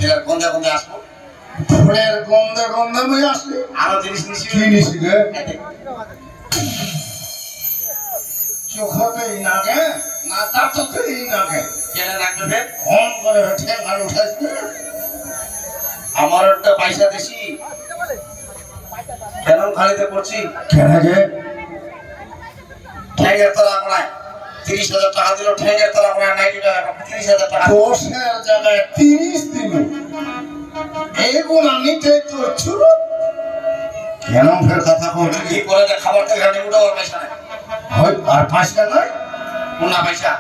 এর গন্ধে গন্ধে আসবো ফুলের গন্ধে গন্ধে মই আসলি আরো জিনিস নিছি কি নিছি গে চোখতেই না গে না তাতেই না গে কেন রাখবে ফোন করে ঠেঙ্গার উঠাইছে আমার একটা পয়সা দিছি কেন খালিতে পড়ছি কেন গে ঠেঙ্গের তলা কোনায় 30,000 টাকা দিল ঠেঙ্গের তলা কোনায় 90 টাকা 30,000 টাকা 10-এর জায়গায় 30 দিল এইগুলো নিতে তো ছিল কেন ফের কথা বলছি কি করে যে খাবার থেকে গাড়ি উঠাবার পয়সা নাই হয় আর পাঁচটা নয় কোনা পয়সা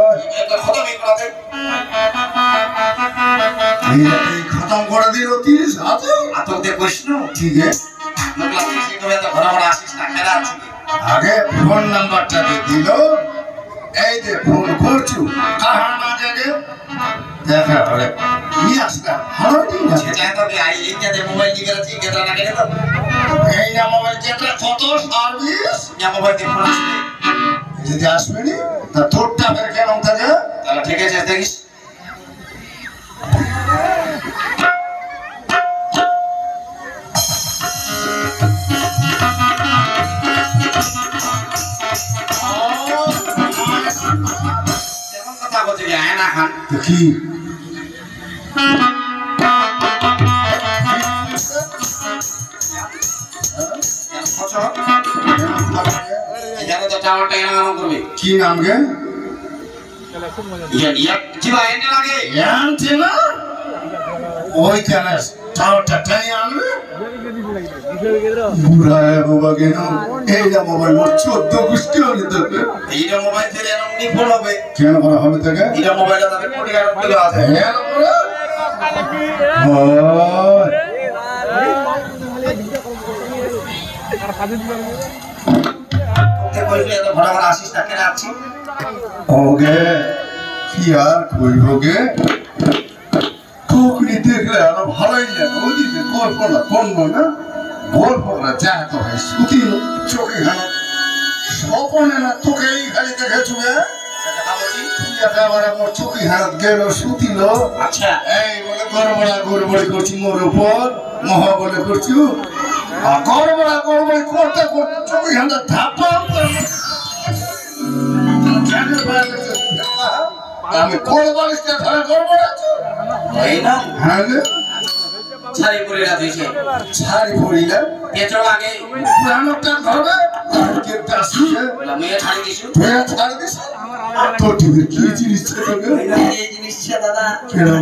ওই, এটা খতমই করাতে এই খতম করে দিল 30 হাতে আতক দিয়ে কইছিল ঠিক আছে নকলা কইছি কবে তো ঘরে ঘরে আসিস না কেন আছিস আগে ফোন নাম্বারটা দিল এই যে ফোন করছু কাহা না জানে দেখা হলে নিয়ে আসলাম ভালো দিন আছে সেটা তো আই ইত্যাদি মোবাইল দিকে রাখি কেটে না কেটে তো এই না মোবাইল যেটা কত সার্ভিস ইয়া মোবাইল দিয়ে ফোন আসবে যদি আসবে নি তা তোরটা ফের কেন থাকে তাহলে ঠিক আছে দেখিস কেমন কথা বলছি আয় না খান তো কি এখানে তো টাওয়ারটা এরকম করবে কি নাম গে ইয়া জিবা এনে লাগে জানছে না ওই কেন টাওয়ারটা টেনে আনবে বুড়া বাবা কেন এই না মোবাইল মোট 14 গুষ্টি হলে তোকে এইটা মোবাইল থেকে এরকম নিপুণ হবে কেন করা হবে তোকে এইটা মোবাইলটা তাদের কোটি টাকা কিলো আছে কেন করে তোকে কইলে এত ঘরে ঘরে আসিস না কেন আছিস ওগে কি আর কইব গে তোকে দেখলে আরো ভালোই লাগে ওদিকে গল্পটা করবো না গল্পটা যা তো হয় সুতি চোখে খানা স্বপনে না তোকেই খালি দেখেছু গে তুই একেবারে মোর চোখে হাত গেল সুতিল আচ্ছা এই বলে গড়বড়ি করছি মোর উপর মহা বলে করছু আর গড়বড়ি করতে করতে চোখে হাতে ধাপা আমি কোন বালিশটা ধরে গড়বড়াচ্ছি এই না হ্যাঁ রে ছাড়ি করে রাখিছে ছাড়ি পড়িলে পেট্রো আগে পুরানোটা ধরবে কেটে আসছে বলে মেয়ে ছাড়ি দিছু ছাড়ি দিস তো টিভি কি জিনিস ছিল এই জিনিস দাদা কেন